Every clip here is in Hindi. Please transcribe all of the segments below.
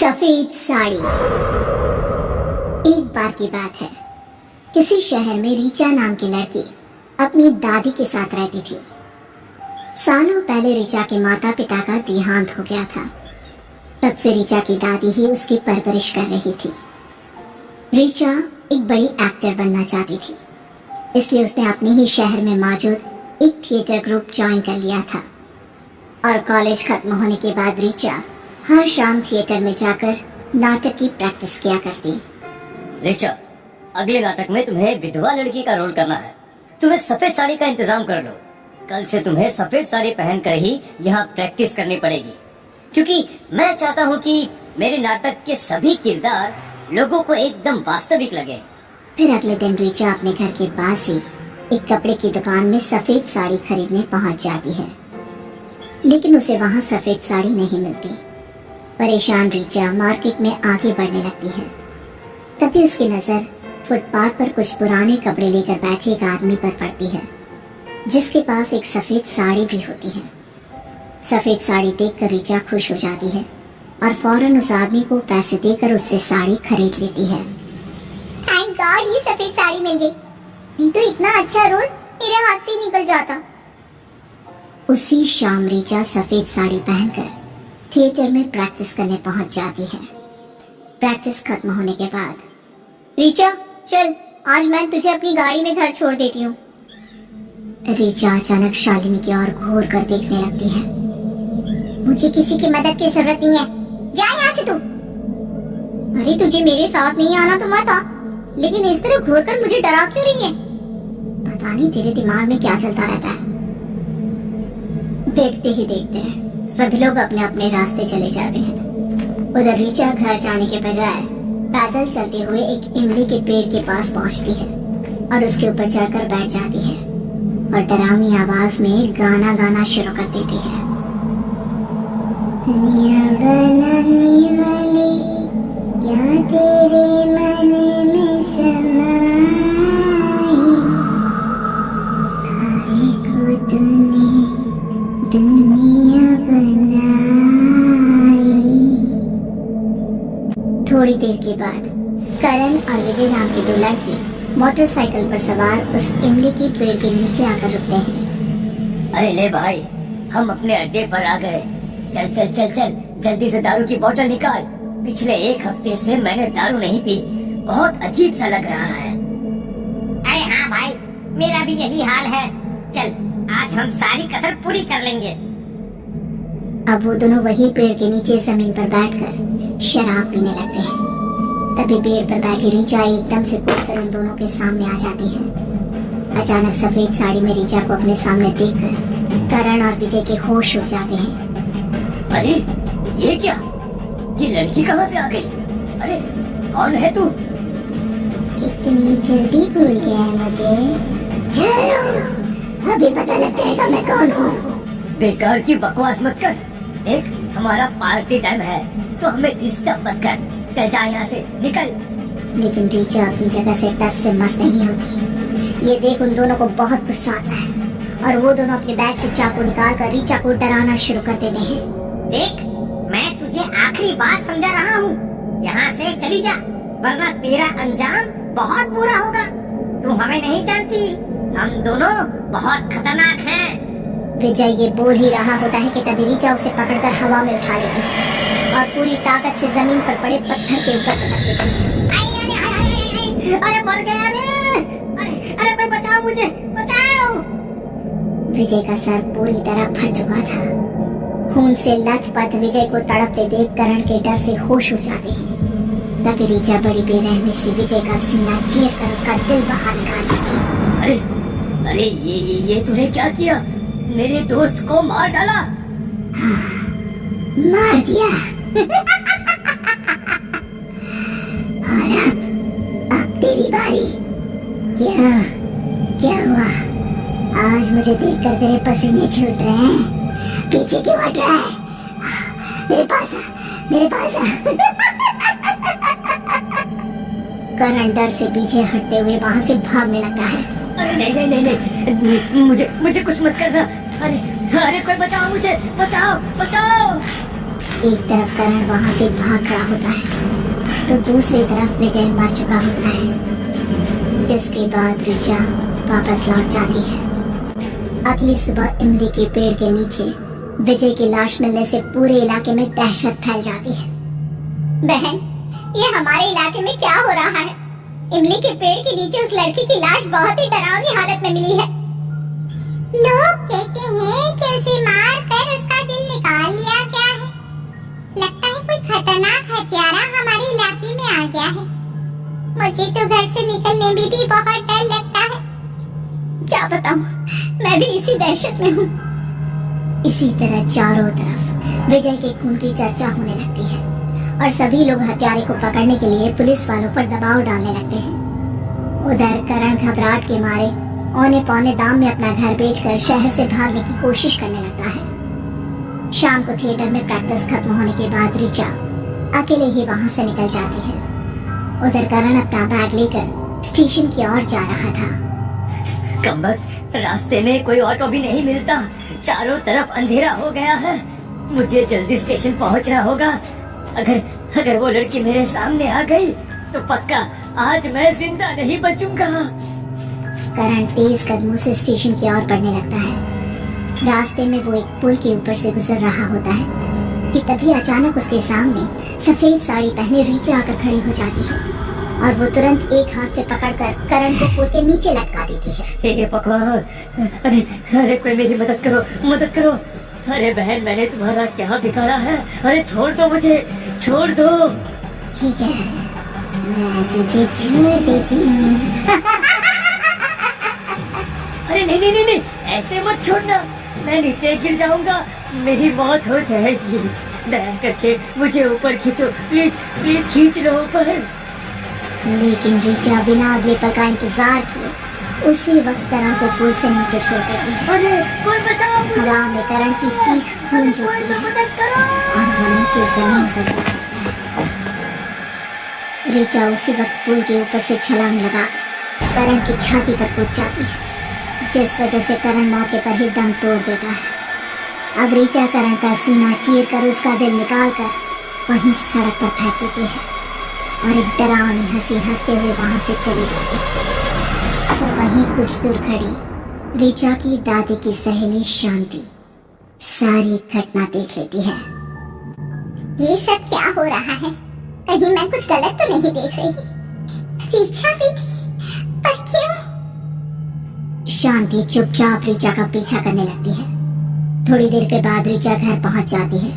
सफेद साड़ी। एक बार की बात है, किसी शहर में रीचा नाम की लड़की अपनी दादी के साथ रहती थी। सालों पहले रीचा के माता पिता का देहांत हो गया था। तब से रीचा की दादी ही उसकी परवरिश कर रही थी। रीचा एक बड़ी एक्टर बनना चाहती थी, इसलिए उसने अपने ही शहर में मौजूद एक थिएटर ग्रुप ज्वाइन कर लिया था। और कॉलेज खत्म होने के बाद रीचा हर शाम थिएटर में जाकर नाटक की प्रैक्टिस किया करती। रीचा, अगले नाटक में तुम्हें विधवा लड़की का रोल करना है। तुम एक सफेद साड़ी का इंतजाम कर लो। कल से तुम्हें सफेद साड़ी पहनकर ही यहाँ प्रैक्टिस करनी पड़ेगी, क्योंकि मैं चाहता हूँ कि मेरे नाटक के सभी किरदार लोगों को एकदम वास्तविक लगे। फिर अगले दिन रीचा अपने घर के पास ही एक कपड़े की दुकान में सफेद साड़ी खरीदने पहुँच जाती है, लेकिन उसे वहाँ सफेद साड़ी नहीं मिलती। परेशान रीचा मार्केट में आगे बढ़ने लगती है। तभी उसकी नजर फुटपाथ पर कुछ पुराने कपड़े लेकर बैठे एक आदमी पर पड़ती है, जिसके पास एक सफेद साड़ी भी होती है। सफेद साड़ी देखकर रीचा खुश हो जाती है और फौरन उस आदमी को पैसे देकर उससे साड़ी खरीद लेती है। थैंक गॉड, ये सफेद साड़ी मिल गई, नहीं तो इतना अच्छा रोल मेरे हाथ से निकल जाता। उसी शाम रीचा सफेद साड़ी पहनकर थिएटर में प्रैक्टिस करने पहुंच जाती है। प्रैक्टिस खत्म होने के बाद, रीचा चल, आज मैं तुझे अपनी गाड़ी में घर छोड़ देती हूँ। रीचा अचानक शालिनी की ओर घूर कर देखने लगती है। मुझे किसी की मदद की जरूरत नहीं है, जा यहाँ से तू। अरे तुझे मेरे साथ नहीं आना तो मत आ, लेकिन इस तरह घूर कर मुझे डरा क्यों रही है? पता नहीं तेरे दिमाग में क्या चलता रहता है। देखते ही देखते सभी लोग अपने अपने रास्ते चले जाते हैं। उधर रीचा घर जाने के बजाय पैदल चलते हुए एक इमली के पेड़ के पास पहुंचती है और उसके ऊपर जाकर बैठ जाती है और डरावनी आवाज में गाना गाना शुरू कर देती है। दुनिया बनाने वाले क्या तेरे मन में समाई, काहे को तूने दुनिया बनाई। थोड़ी देर के बाद करण और विजय नाम के दो लड़के मोटरसाइकिल पर सवार उस इमली की पेड़ के नीचे आकर रुकते हैं। अरे ले भाई, हम अपने अड्डे पर आ गए। चल चल चल चल, जल्दी से दारू की बोतल निकाल। पिछले एक हफ्ते से मैंने दारू नहीं पी, बहुत अजीब सा लग रहा है। अरे हाँ भाई, मेरा भी यही हाल है। चल, आज हम सारी कसर पूरी कर लेंगे। अब वो दोनों वही पेड़ के नीचे जमीन पर बैठकर शराब पीने लगते हैं। तभी पेड़ पर बैठी रीचा एकदम से कूदकर उन दोनों के सामने आ जाती है। अचानक सफेद साड़ी में रीचा को अपने सामने देखकर करण और विजय के होश उड़ जाते हैं। अरे ये क्या, ये लड़की कहाँ से आ गई? अरे कौन है तू? इतनी जल्दी भूल गया मुझे? चलो, अभी पता लग जाएगा मैं कौन हूँ। बेकार की बकवास मत कर। देख, हमारा पार्टी टाइम है, तो हमें डिस्टर्ब मत कर। चल जा यहाँ से, निकल। लेकिन रीचा अपनी जगह से टस से मस नहीं होती। ये देख उन दोनों को बहुत गुस्सा आता है और वो दोनों अपने बैग से चाकू निकालकर रीचा को डराना शुरू कर देते हैं। देख, मैं तुझे आखिरी बार समझा रहा हूँ, यहाँ से चली जा, वरना तेरा अंजाम बहुत बुरा होगा। तू हमें नहीं जानती, हम दोनों बहुत खतरनाक हैं। विजय ये बोल ही रहा होता है कि तभी रीचा उसे पकड़कर हवा में उठा लेती है और पूरी ताकत से जमीन पर पड़े पत्थर के ऊपर पटक देती है। अरे मर गया रे! अरे कोई बचाओ मुझे, बचाओ! विजय का सर पूरी तरह फट चुका था। खून से लथपथ विजय को तड़पते देख करण के डर से होश उड़ जाते हैं। तभी रीचा बड़ी बेरहमी से विजय का सीना चीरकर उसका दिल बाहर निकाल देती है। अरे अरे ये तूने क्या किया? मेरे दोस्त को मार डाला। हाँ, मार दिया। और अब तेरी बारी। क्या हुआ? आज मुझे देखकर तेरे पसीने छूट रहे हैं? पीछे क्यों हट रहा है? मेरे पास आ। करण डर से पीछे हटते हुए वहाँ से भागने लगता है। अरे नहीं, मुझे कुछ मत करना। अरे कोई बचाओ मुझे, बचाओ। एक तरफ करण वहां से भाग रहा होता है तो दूसरी तरफ विजय मर चुका होता है, जिसके बाद ऋचा वापस लौट जाती है। अगली सुबह इमली के पेड़ के नीचे विजय की लाश मिलने से पूरे इलाके में दहशत फैल जाती है। बहन, ये हमारे इलाके में क्या हो रहा है? इमली के पेड़ के नीचे उस लड़की की लाश बहुत ही डरावनी हालत में मिली है। लोग कहते हैं कि उसे मार कर उसका दिल निकाल लिया गया है। लगता है कोई खतरनाक हत्यारा हमारे इलाके में आ गया है। मुझे तो घर से निकलने में भी बहुत डर लगता है। क्या बताऊं, मैं भी इसी दहशत में हूँ। इसी तरह चारों तरफ विजय के खून की चर्चा होने लगती है और सभी लोग हत्यारे को पकड़ने के लिए पुलिस वालों पर दबाव डालने लगते हैं। उधर करण घबराहट के मारे औने पौने दाम में अपना घर बेचकर शहर से भागने की कोशिश करने लगता है। शाम को थिएटर में प्रैक्टिस खत्म होने के बाद ऋचा अकेले ही वहां से निकल जाती है। उधर करण अपना बैग लेकर स्टेशन की ओर जा रहा था। कम्बत, रास्ते में कोई ऑटो भी नहीं मिलता, चारों तरफ अंधेरा हो गया है। मुझे जल्दी स्टेशन पहुंचना होगा। अगर वो लड़की मेरे सामने आ गई तो पक्का आज मैं जिंदा नहीं बचूंगा। करण तेज कदमों से स्टेशन की ओर बढ़ने लगता है। रास्ते में वो एक पुल के ऊपर से गुजर रहा होता है कि तभी अचानक उसके सामने सफेद साड़ी पहने ऋचा आकर खड़ी हो जाती है और वो तुरंत एक हाथ से पकड़कर करण को पुल के नीचे लटका देती है। हे भगवान, अरे कोई मेरी मदद करो, मदद करो। अरे बहन, मैंने तुम्हारा क्या बिगाड़ा है? अरे छोड़ दो मुझे, छोड़ दो। ठीक है, मैं तुझे छोड़ देती हूँ। अरे नहीं नहीं नहीं नहीं, ऐसे मत छोड़ना, मैं नीचे गिर जाऊंगा, मेरी मौत हो जाएगी। दया करके मुझे ऊपर खींचो, प्लीज प्लीज खींच लो ऊपर। लेकिन ऋचा बिना अगले पल का इंतजार किए उसी वक्त करण को पुल से नीचे छोड़ देती है। अरे कोई बचाओ मुझे। हवा में करण की चीख गूंज कोई उठती तो है मदद करो। और वो नीचे जमीन पर जा गिरता है। ऋचा उसी वक्त पुल के ऊपर से छलांग लगा करण की छाती पर कूद जाती है, जिस वजह से करण मौके पर ही दम तोड़ देता है। अब ऋचा करण का सीना चीर कर उसका दिल निकाल कर वहीं सड़क पर फेंक देती है और एक डरावनी हंसी हंसते हुए वहां से चली जाती है। वहीं कुछ दूर खड़ी ऋचा की दादी की सहेली शांति सारी घटना देख लेती है। ये सब क्या हो रहा है? कहीं मैं कुछ गलत तो नहीं देख रही? ऋचा भी थी, पर क्यों? शांति चुपचाप ऋचा का पीछा करने लगती है। थोड़ी देर के बाद ऋचा घर पहुंच जाती है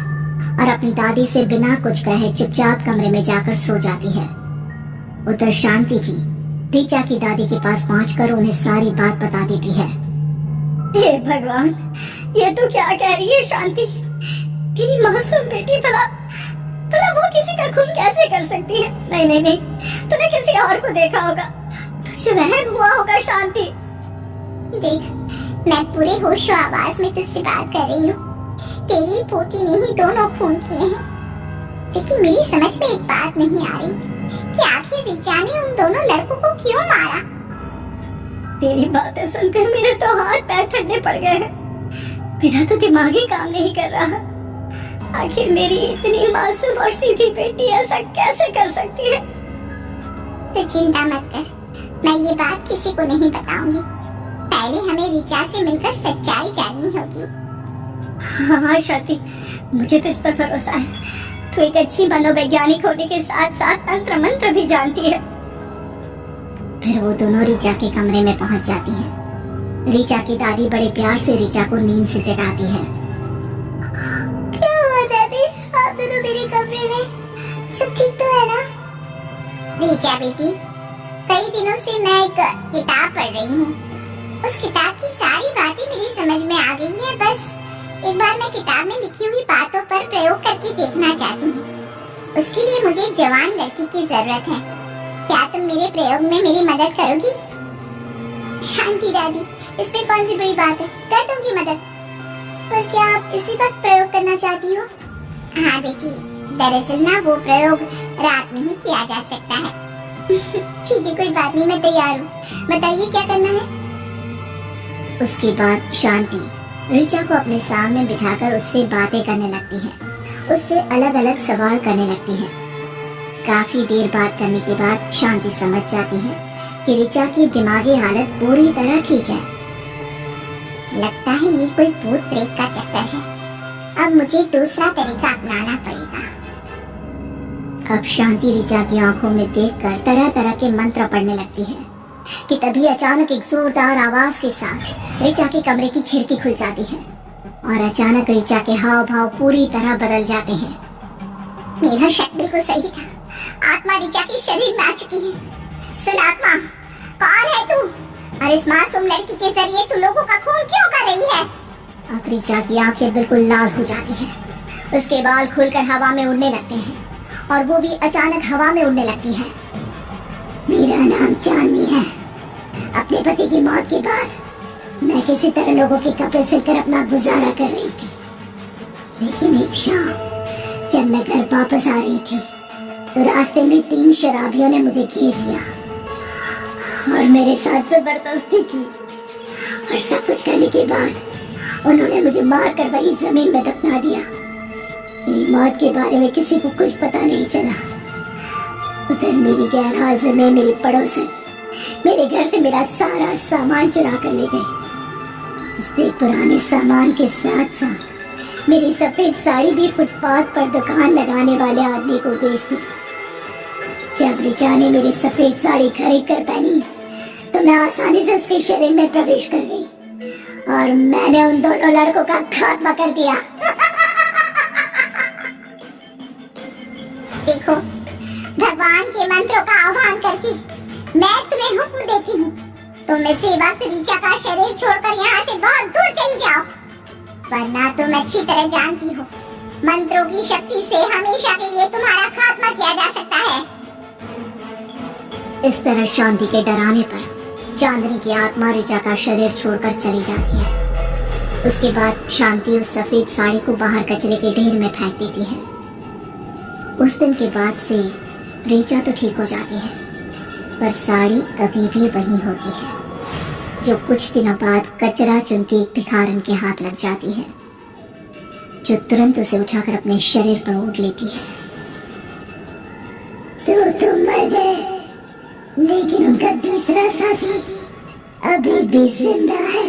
और अपनी दादी से बिना कुछ कहे चुपचाप कमरे में जाकर सो जाती है। उधर शांति भी ऋचा की दादी के पास पहुंचकर उन्हें सारी बात बता देती है। हे भगवान, ये तो क्या कह रही है शांति? मेरी मासूम बेटी, भला वो किसी का खून कैसे कर सकती है? नहीं नहीं नहीं, तूने किसी और को देखा होगा, तुझे वहम हुआ होगा शांति। देख, मैं पूरे होशो आवाज में तुझसे बात कर रही हूँ। तेरी पोती ने ही दोनों खून किए हैं, लेकिन मेरी समझ में एक बात नहीं आ रही कि आखिर ऋचा ने उन दोनों लड़कों को क्यों मारा। तेरी बातें सुनकर मेरे तो हाथ पैर ठंडे पड़ गए हैं। मेरा तो दिमाग ही काम नहीं कर रहा। आखिर मेरी इतनी मासूम और सीधी बेटी ऐसा कैसे कर सकती है? तो चिंता मत कर, मैं ये बात किसी को नहीं बताऊंगी। पहले हमें ऋचा से मिलकर सच्चाई जाननी होगी। हाँ शांति, मुझे तुझ पर भरोसा है। तू एक अच्छी मनोवैज्ञानिक होने के साथ साथ तंत्र मंत्र भी जानती है। फिर वो दोनों ऋचा के कमरे में पहुंच जाती है। ऋचा की दादी बड़े प्यार से ऋचा को नींद से जगाती है। क्या हुआ दादी? आप दोनों मेरे कमरे में? सब ठीक तो है ना? ऋचा बेटी, कई दिनों से मैं एक किताब पढ़ रही हूँ। उस किताब की सारी बातें मेरी समझ में आ गई है। बस एक बार मैं किताब में लिखी हुई बातों पर प्रयोग करके देखना चाहती हूँ। उसके लिए मुझे एक जवान लड़की की जरूरत है। क्या तुम मेरे प्रयोग में मेरी मदद करोगी? शांति दादी, इसमें कौन सी बड़ी बात है, कर दूंगी मदद। पर क्या आप इसी वक्त प्रयोग करना चाहती हो? हाँ बेटी, दरअसल ना वो प्रयोग रात में ही किया जा सकता है। ठीक है, कोई बात नहीं, मैं तैयार हूँ। बताइए क्या करना है? उसके बाद शांति ऋचा को अपने सामने बिठाकर उससे बातें करने लगती है उससे अलग अलग सवाल करने लगती है। काफी देर बात करने के बाद शांति समझ जाती है कि ऋचा की दिमागी हालत पूरी तरह ठीक है। लगता है ये कोई भूत प्रेत का चक्कर है। अब मुझे दूसरा तरीका अपनाना पड़ेगा। अब शांति ऋचा की आंखों में देखकर तरह तरह के मंत्र पढ़ने लगती है कि तभी अचानक एक जोरदार आवाज के साथ ऋचा के कमरे की खिड़की खुल जाती है और अचानक ऋचा के हाव भाव पूरी तरह बदल जाते हैं। मेरा शक बिल्कुल सही था। आत्मा ऋचा के शरीर में आ चुकी है। सुन आत्मा, कौन है तू और इस मासूम लड़की के जरिए तू लोगों का खून क्यों कर रही है? अब ऋचा की आंखें बिल्कुल लाल हो जाती हैं। उसके बाल खुलकर हवा में उड़ने लगते हैं और वो भी अचानक हवा में उड़ने लगती है। मेरा नाम चांदनी है। अपने पति की मौत के बाद मैं किसी तरह लोगों के कपड़े सिलकर अपना गुजारा कर रही थी, लेकिन एक शाम जब मैं घर वापस आ रही थी तो रास्ते में 3 शराबियों ने मुझे घेर लिया और मेरे साथ जबरदस्ती की और सब कुछ करने के बाद उन्होंने मुझे मारकर वही जमीन में दफना दिया। मेरी मौत के बारे में किसी को कुछ पता नहीं चला। उधर मेरी गैर हाजिर में मेरी पड़ोसन मेरे घर से मेरा सारा सामान चुरा कर ले गए। उसके पुराने सामान के साथ साथ मेरी सफेद साड़ी भी फुटपाथ पर दुकान लगाने वाले आदमी को बेच दी। जब ऋचा ने मेरी सफेद साड़ी खरीद कर पहनी तो मैं आसानी से उसके शरीर में प्रवेश कर गई और मैंने उन दोनों लड़कों का खात्मा कर दिया। देखो, भगवान के मंत्रों का आह्वान करके मैं तुम्हें हुक्म देती हूँ, तुम इसी वक्त ऋचा का शरीर छोड़कर यहाँ से बहुत दूर चली जाओ, वरना तुम अच्छी तरह जानती हो मंत्रों की शक्ति से हमेशा के लिए तुम्हारा खात्मा किया जा सकता है। इस तरह शांति के डराने पर चांदनी की आत्मा ऋचा का शरीर छोड़कर चली जाती है। उसके बाद शांति उस सफेद साड़ी को बाहर कचरे के ढेर में फेंक देती है। उस दिन के बाद से ऋचा तो ठीक हो जाती है, पर साड़ी अभी भी वही होती है, जो कुछ दिनों बाद कचरा चुनती एक भिखारन के हाथ लग जाती है, जो तुरंत उसे उठाकर अपने शरीर पर ओढ़ लेती है। तो मर गए, लेकिन उनका दूसरा साथी अभी भी जिंदा है।